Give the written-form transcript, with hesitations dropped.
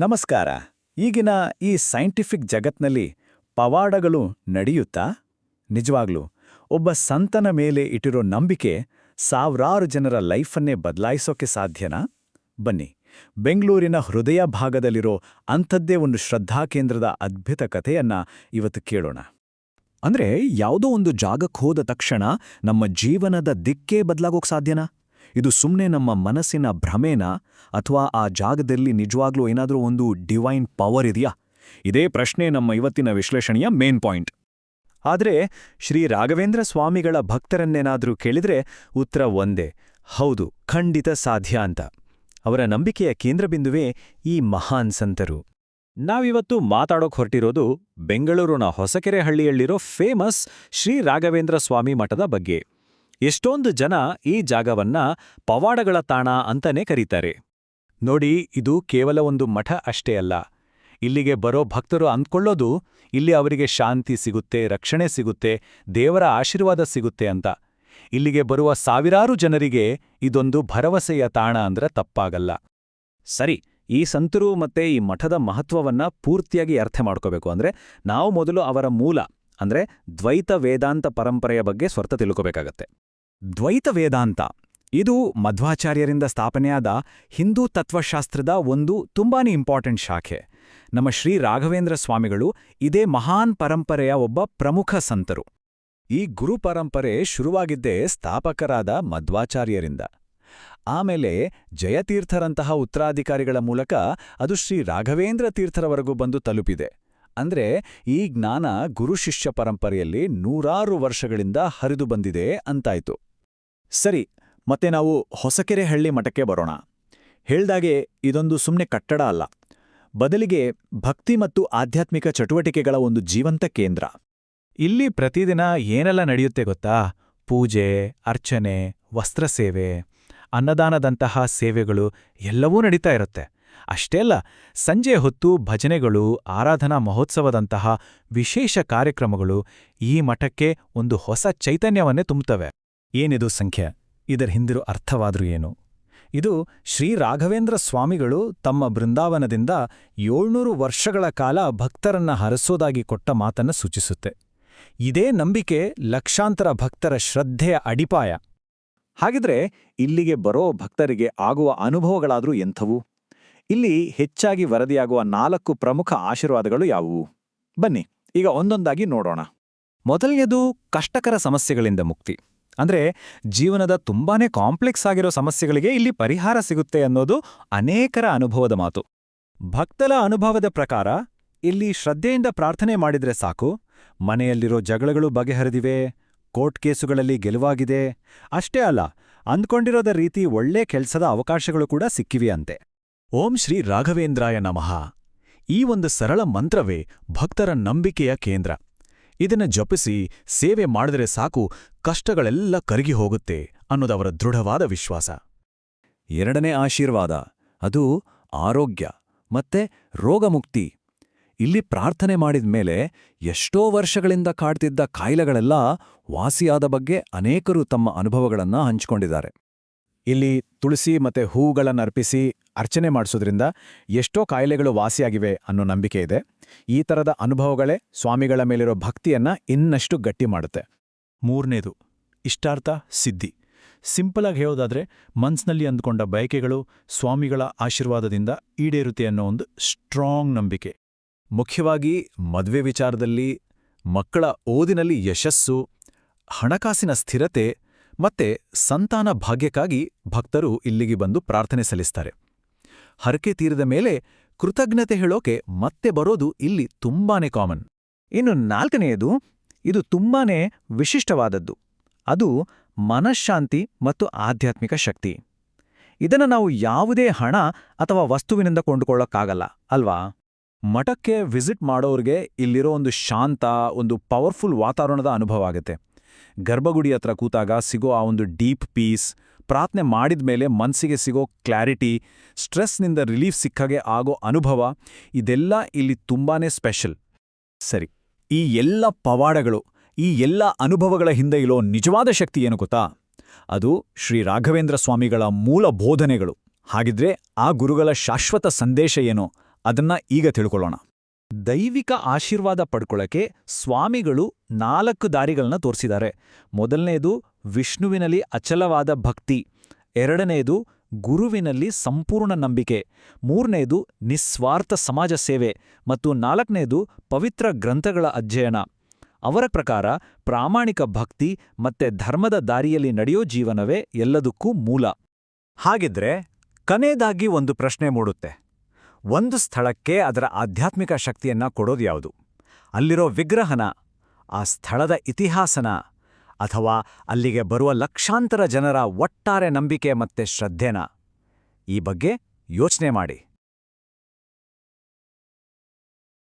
ನಮಸ್ಕಾರ. ಈಗಿನ ಈ ಸೈಂಟಿಫಿಕ್ ಜಗತ್ನಲ್ಲಿ ಪವಾಡಗಳು ನಡೆಯುತ್ತಾ? ನಿಜವಾಗ್ಲೂ ಒಬ್ಬ ಸಂತನ ಮೇಲೆ ಇಟ್ಟಿರೋ ನಂಬಿಕೆ ಸಾವಿರಾರು ಜನರ ಲೈಫನ್ನೇ ಬದಲಾಯಿಸೋಕೆ ಸಾಧ್ಯನಾ? ಬನ್ನಿ, ಬೆಂಗಳೂರಿನ ಹೃದಯ ಭಾಗದಲ್ಲಿರೋ ಅಂಥದ್ದೇ ಒಂದು ಶ್ರದ್ಧಾಕೇಂದ್ರದ ಅದ್ಭುತ ಕಥೆಯನ್ನ ಇವತ್ತು ಕೇಳೋಣ. ಅಂದ್ರೆ ಯಾವುದೋ ಒಂದು ಜಾಗಕ್ಕೆ ಹೋದ ತಕ್ಷಣ ನಮ್ಮ ಜೀವನದ ದಿಕ್ಕೇ ಬದಲಾಗೋಕ್ ಸಾಧ್ಯನಾ? ಇದು ಸುಮ್ಮನೆ ನಮ್ಮ ಮನಸ್ಸಿನ ಭ್ರಮೇನಾ, ಅಥವಾ ಆ ಜಾಗದಲ್ಲಿ ನಿಜವಾಗ್ಲೂ ಏನಾದರೂ ಒಂದು ಡಿವೈನ್ ಪವರ್ ಇದೆಯಾ? ಇದೇ ಪ್ರಶ್ನೆ ನಮ್ಮ ಇವತ್ತಿನ ವಿಶ್ಲೇಷಣೆಯ ಮೇನ್ ಪಾಯಿಂಟ್. ಆದರೆ ಶ್ರೀ ರಾಘವೇಂದ್ರ ಸ್ವಾಮಿಗಳ ಭಕ್ತರನ್ನೇನಾದ್ರೂ ಕೇಳಿದ್ರೆ ಉತ್ತರ ಒಂದೇ: ಹೌದು, ಖಂಡಿತ ಸಾಧ್ಯ ಅಂತ. ಅವರ ನಂಬಿಕೆಯ ಕೇಂದ್ರಬಿಂದುವೇ ಈ ಮಹಾನ್ ಸಂತರು. ನಾವಿವತ್ತು ಮಾತಾಡೋಕ್ ಹೊರಟಿರೋದು ಬೆಂಗಳೂರಿನ ಹೊಸಕೆರೆಹಳ್ಳಿಯಲ್ಲಿರೋ ಫೇಮಸ್ ಶ್ರೀ ರಾಘವೇಂದ್ರ ಸ್ವಾಮಿ ಮಠದ ಬಗ್ಗೆ. ಎಷ್ಟೊಂದು ಜನ ಈ ಜಾಗವನ್ನ ಪವಾಡಗಳ ತಾಣ ಅಂತಾನೆ ಕರೀತಾರೆ. ನೋಡಿ, ಇದು ಕೇವಲ ಒಂದು ಮಠ ಅಷ್ಟೇ ಅಲ್ಲ. ಇಲ್ಲಿಗೆ ಬರೋ ಭಕ್ತರು ಅಂದ್ಕೊಳ್ಳೋದು ಇಲ್ಲಿ ಅವರಿಗೆ ಶಾಂತಿ ಸಿಗುತ್ತೆ, ರಕ್ಷಣೆ ಸಿಗುತ್ತೆ, ದೇವರ ಆಶೀರ್ವಾದ ಸಿಗುತ್ತೆ ಅಂತ. ಇಲ್ಲಿಗೆ ಬರುವ ಸಾವಿರಾರು ಜನರಿಗೆ ಇದೊಂದು ಭರವಸೆಯ ತಾಣ ಅಂದ್ರೆ ತಪ್ಪಾಗಲ್ಲ. ಸರಿ, ಈ ಸಂತರು ಮತ್ತೆ ಈ ಮಠದ ಮಹತ್ವವನ್ನ ಪೂರ್ತಿಯಾಗಿ ಅರ್ಥ ಮಾಡ್ಕೋಬೇಕು ಅಂದ್ರೆ ನಾವು ಮೊದಲು ಅವರ ಮೂಲ ಅಂದ್ರೆ ದ್ವೈತ ವೇದಾಂತ ಪರಂಪರೆಯ ಬಗ್ಗೆ ಸ್ವರ್ಥ ತಿಳ್ಕೋಬೇಕಾಗತ್ತೆ. ದ್ವೈತ ವೇದಾಂತ ಇದು ಮಧ್ವಾಚಾರ್ಯರಿಂದ ಸ್ಥಾಪನೆಯಾದ ಹಿಂದೂ ತತ್ವಶಾಸ್ತ್ರದ ಒಂದು ತುಂಬಾನೇ ಇಂಪಾರ್ಟೆಂಟ್ ಶಾಖೆ. ನಮ್ಮ ಶ್ರೀ ರಾಘವೇಂದ್ರ ಸ್ವಾಮಿಗಳು ಇದೇ ಮಹಾನ್ ಪರಂಪರೆಯ ಒಬ್ಬ ಪ್ರಮುಖ ಸಂತರು. ಈ ಗುರು ಪರಂಪರೆ ಶುರುವಾಗಿದ್ದೇ ಸ್ಥಾಪಕರಾದ ಮಧ್ವಾಚಾರ್ಯರಿಂದ. ಆಮೇಲೆ ಜಯತೀರ್ಥರಂತಹ ಉತ್ತರಾಧಿಕಾರಿಗಳ ಮೂಲಕ ಅದು ಶ್ರೀ ರಾಘವೇಂದ್ರ ತೀರ್ಥರವರೆಗೂ ಬಂದು ತಲುಪಿದೆ. ಅಂದ್ರೆ ಈ ಜ್ಞಾನ ಗುರುಶಿಷ್ಯ ಪರಂಪರೆಯಲ್ಲಿ ನೂರಾರು ವರ್ಷಗಳಿಂದ ಹರಿದು ಬಂದಿದೆ ಅಂತಾಯ್ತು. ಸರಿ, ಮತ್ತೆ ನಾವು ಹೊಸಕೆರೆಹಳ್ಳಿ ಮಠಕ್ಕೆ ಬರೋಣ. ಹೇಳ್ದಾಗೆ ಇದೊಂದು ಸುಮ್ಮನೆ ಕಟ್ಟಡ ಅಲ್ಲ, ಬದಲಿಗೆ ಭಕ್ತಿ ಮತ್ತು ಆಧ್ಯಾತ್ಮಿಕ ಚಟುವಟಿಕೆಗಳ ಒಂದು ಜೀವಂತ ಕೇಂದ್ರ. ಇಲ್ಲಿ ಪ್ರತಿದಿನ ಏನೆಲ್ಲ ನಡೆಯುತ್ತೆ ಗೊತ್ತಾ? ಪೂಜೆ, ಅರ್ಚನೆ, ವಸ್ತ್ರಸೇವೆ, ಅನ್ನದಾನದಂತಹ ಸೇವೆಗಳು ಎಲ್ಲವೂ ನಡೀತಾ ಇರುತ್ತೆ. ಅಷ್ಟೇ ಅಲ್ಲ, ಸಂಜೆ ಹೊತ್ತು ಭಜನೆಗಳು, ಆರಾಧನಾ ಮಹೋತ್ಸವದಂತಹ ವಿಶೇಷ ಕಾರ್ಯಕ್ರಮಗಳು ಈ ಮಠಕ್ಕೆ ಒಂದು ಹೊಸ ಚೈತನ್ಯವನ್ನೇ ತುಂಬುತ್ತವೆ. ಏನಿದು ಸಂಖ್ಯೆ? ಇದರ ಹಿಂದಿರೋ ಅರ್ಥವಾದ್ರೂ ಏನು? ಇದು ಶ್ರೀ ರಾಘವೇಂದ್ರ ಸ್ವಾಮಿಗಳು ತಮ್ಮ ಬೃಂದಾವನದಿಂದ 700 ವರ್ಷಗಳ ಕಾಲ ಭಕ್ತರನ್ನ ಹರಸೋದಾಗಿ ಕೊಟ್ಟ ಮಾತನ್ನು ಸೂಚಿಸುತ್ತೆ. ಇದೇ ನಂಬಿಕೆ ಲಕ್ಷಾಂತರ ಭಕ್ತರ ಶ್ರದ್ಧೆಯ ಅಡಿಪಾಯ. ಹಾಗಿದ್ರೆ ಇಲ್ಲಿಗೆ ಬರೋ ಭಕ್ತರಿಗೆ ಆಗುವ ಅನುಭವಗಳಾದ್ರೂ ಎಂಥವು? ಇಲ್ಲಿ ಹೆಚ್ಚಾಗಿ ವರದಿಯಾಗುವ 4 ಪ್ರಮುಖ ಆಶೀರ್ವಾದಗಳು ಯಾವುವು? ಬನ್ನಿ, ಈಗ ಒಂದೊಂದಾಗಿ ನೋಡೋಣ. ಮೊದಲನೇದು ಕಷ್ಟಕರ ಸಮಸ್ಯೆಗಳಿಂದ ಮುಕ್ತಿ. ಅಂದ್ರೆ ಜೀವನದ ತುಂಬಾನೇ ಕಾಂಪ್ಲೆಕ್ಸ್ ಆಗಿರೋ ಸಮಸ್ಯೆಗಳಿಗೆ ಇಲ್ಲಿ ಪರಿಹಾರ ಸಿಗುತ್ತೆ ಅನ್ನೋದು ಅನೇಕರ ಅನುಭವದ ಮಾತು. ಭಕ್ತರ ಅನುಭವದ ಪ್ರಕಾರ ಇಲ್ಲಿ ಶ್ರದ್ಧೆಯಿಂದ ಪ್ರಾರ್ಥನೆ ಮಾಡಿದ್ರೆ ಸಾಕು, ಮನೆಯಲ್ಲಿರೋ ಜಗಳಗಳು ಬಗೆಹರಿದಿವೆ, ಕೋರ್ಟ್ ಕೇಸುಗಳಲ್ಲಿ ಗೆಲುವಾಗಿದೆ. ಅಷ್ಟೇ ಅಲ್ಲ, ಅಂದ್ಕೊಂಡಿರೋದ ರೀತಿ ಒಳ್ಳೆ ಕೆಲ್ಸದ ಅವಕಾಶಗಳು ಕೂಡ ಸಿಕ್ಕಿವೆ ಅಂತೆ. ಓಂ ಶ್ರೀ ರಾಘವೇಂದ್ರಾಯ ನಮಃ. ಈ ಒಂದು ಸರಳ ಮಂತ್ರವೇ ಭಕ್ತರ ನಂಬಿಕೆಯ ಕೇಂದ್ರ. ಇದನ್ನ ಜಪಿಸಿ ಸೇವೆ ಮಾಡಿದ್ರೆ ಸಾಕು, ಕಷ್ಟಗಳೆಲ್ಲ ಕರಗಿ ಹೋಗುತ್ತೆ ಅನ್ನೋದವರ ದೃಢವಾದ ವಿಶ್ವಾಸ. ಎರಡನೇ ಆಶೀರ್ವಾದ ಅದು ಆರೋಗ್ಯ ಮತ್ತೆ ರೋಗಮುಕ್ತಿ. ಇಲ್ಲಿ ಪ್ರಾರ್ಥನೆ ಮಾಡಿದ್ಮೇಲೆ ಎಷ್ಟೋ ವರ್ಷಗಳಿಂದ ಕಾಡ್ತಿದ್ದ ಕಾಯಿಲೆಗಳೆಲ್ಲ ವಾಸಿಯಾದ ಬಗ್ಗೆ ಅನೇಕರು ತಮ್ಮ ಅನುಭವಗಳನ್ನ ಹಂಚಿಕೊಂಡಿದ್ದಾರೆ. ಇಲ್ಲಿ ತುಳಸಿ ಮತ್ತೆ ಹೂಗಳನ್ನರ್ಪಿಸಿ ಅರ್ಚನೆ ಮಾಡಿಸೋದ್ರಿಂದ ಎಷ್ಟೋ ಕಾಯಿಲೆಗಳು ವಾಸಿಯಾಗಿವೆ ಅನ್ನೋ ನಂಬಿಕೆ ಇದೆ. ಈ ಥರದ ಅನುಭವಗಳೇ ಸ್ವಾಮಿಗಳ ಮೇಲಿರೋ ಭಕ್ತಿಯನ್ನ ಇನ್ನಷ್ಟು ಗಟ್ಟಿ ಮಾಡುತ್ತೆ. ಮೂರನೇದು ಇಷ್ಟಾರ್ಥ ಸಿದ್ಧಿ. ಸಿಂಪಲಾಗಿ ಹೇಳೋದಾದ್ರೆ ಮನ್ಸ್ನಲ್ಲಿ ಅಂದ್ಕೊಂಡ ಬಯಕೆಗಳು ಸ್ವಾಮಿಗಳ ಆಶೀರ್ವಾದದಿಂದ ಈಡೇರುತ್ತೆ ಅನ್ನೋ ಒಂದು ಸ್ಟ್ರಾಂಗ್ ನಂಬಿಕೆ. ಮುಖ್ಯವಾಗಿ ಮದುವೆ ವಿಚಾರದಲ್ಲಿ, ಮಕ್ಕಳ ಓದಿನಲ್ಲಿ ಯಶಸ್ಸು, ಹಣಕಾಸಿನ ಸ್ಥಿರತೆ ಮತ್ತೆ ಸಂತಾನ ಭಾಗ್ಯಕ್ಕಾಗಿ ಭಕ್ತರು ಇಲ್ಲಿಗೆ ಬಂದು ಪ್ರಾರ್ಥನೆ ಸಲ್ಲಿಸ್ತಾರೆ. ಹರಕೆ ತೀರಿದ ಮೇಲೆ ಕೃತಜ್ಞತೆ ಹೇಳೋಕೆ ಮತ್ತೆ ಬರೋದು ಇಲ್ಲಿ ತುಂಬಾನೇ ಕಾಮನ್. ಇನ್ನು ನಾಲ್ಕನೆಯದು, ಇದು ತುಂಬಾನೇ ವಿಶಿಷ್ಟವಾದದ್ದು. ಅದು ಮನಃಶಾಂತಿ ಮತ್ತು ಆಧ್ಯಾತ್ಮಿಕ ಶಕ್ತಿ. ಇದನ್ನು ನಾವು ಯಾವುದೇ ಹಣ ಅಥವಾ ವಸ್ತುವಿನಿಂದ ಕೊಂಡುಕೊಳ್ಳೋಕ್ಕಾಗಲ್ಲ ಅಲ್ವಾ? ಮಠಕ್ಕೆ ವಿಸಿಟ್ ಮಾಡೋರ್ಗೆ ಇಲ್ಲಿರೋ ಒಂದು ಶಾಂತ, ಒಂದು ಪವರ್ಫುಲ್ ವಾತಾವರಣದ ಅನುಭವ ಆಗುತ್ತೆ. ಗರ್ಭಗುಡಿ ಹತ್ರ ಕೂತಾಗ ಸಿಗೋ ಆ ಒಂದು ಡೀಪ್ ಪೀಸ್, ಪ್ರಾರ್ಥನೆ ಮಾಡಿದ್ಮೇಲೆ ಮನಸ್ಸಿಗೆ ಸಿಗೋ ಕ್ಲಾರಿಟಿ, ಸ್ಟ್ರೆಸ್ನಿಂದ ರಿಲೀಫ್ ಸಿಕ್ಕಾಗೆ ಆಗೋ ಅನುಭವ, ಇದೆಲ್ಲ ಇಲ್ಲಿ ತುಂಬಾನೇ ಸ್ಪೆಷಲ್. ಸರಿ, ಈ ಎಲ್ಲ ಪವಾಡಗಳು, ಈ ಎಲ್ಲ ಅನುಭವಗಳ ಹಿಂದೆ ಇರೋ ನಿಜವಾದ ಶಕ್ತಿ ಏನು ಗೊತ್ತಾ? ಅದು ಶ್ರೀ ರಾಘವೇಂದ್ರ ಸ್ವಾಮಿಗಳ ಮೂಲ ಬೋಧನೆಗಳು. ಹಾಗಿದ್ರೆ ಆ ಗುರುಗಳ ಶಾಶ್ವತ ಸಂದೇಶ ಏನು? ಅದನ್ನ ಈಗ ತಿಳ್ಕೊಳ್ಳೋಣ. ದೈವಿಕ ಆಶೀರ್ವಾದ ಪಡ್ಕೊಳ್ಳಕ್ಕೆ ಸ್ವಾಮಿಗಳು 4 ದಾರಿಗಳನ್ನ ತೋರಿಸಿದ್ದಾರೆ. ಮೊದಲನೇದು ವಿಷ್ಣುವಿನಲ್ಲಿ ಅಚಲವಾದ ಭಕ್ತಿ, ಎರಡನೇದು ಗುರುವಿನಲ್ಲಿ ಸಂಪೂರ್ಣ ನಂಬಿಕೆ, ಮೂರನೇದು ನಿಸ್ವಾರ್ಥ ಸಮಾಜ ಸೇವೆ ಮತ್ತು ನಾಲ್ಕನೇದು ಪವಿತ್ರ ಗ್ರಂಥಗಳ ಅಧ್ಯಯನ. ಅವರ ಪ್ರಕಾರ ಪ್ರಾಮಾಣಿಕ ಭಕ್ತಿ ಮತ್ತೆ ಧರ್ಮದ ದಾರಿಯಲ್ಲಿ ನಡೆಯೋ ಜೀವನವೇ ಎಲ್ಲದಕ್ಕೂ ಮೂಲ. ಹಾಗಿದ್ರೆ ಕೊನೆಯದಾಗಿ ಒಂದು ಪ್ರಶ್ನೆ ಮೂಡುತ್ತೆ. ಒಂದು ಸ್ಥಳಕ್ಕೆ ಅದರ ಆಧ್ಯಾತ್ಮಿಕ ಶಕ್ತಿಯನ್ನ ಕೊಡೋದು ಯಾವುದು? ಅಲ್ಲಿರೋ ವಿಗ್ರಹನ, ಆ ಸ್ಥಳದ ಇತಿಹಾಸನ, ಅಥವಾ ಅಲ್ಲಿಗೆ ಬರುವ ಲಕ್ಷಾಂತರ ಜನರ ಒಟ್ಟಾರೆ ನಂಬಿಕೆ ಮತ್ತೆ ಶ್ರದ್ಧೆನ? ಈ ಬಗ್ಗೆ ಯೋಚನೆ ಮಾಡಿ.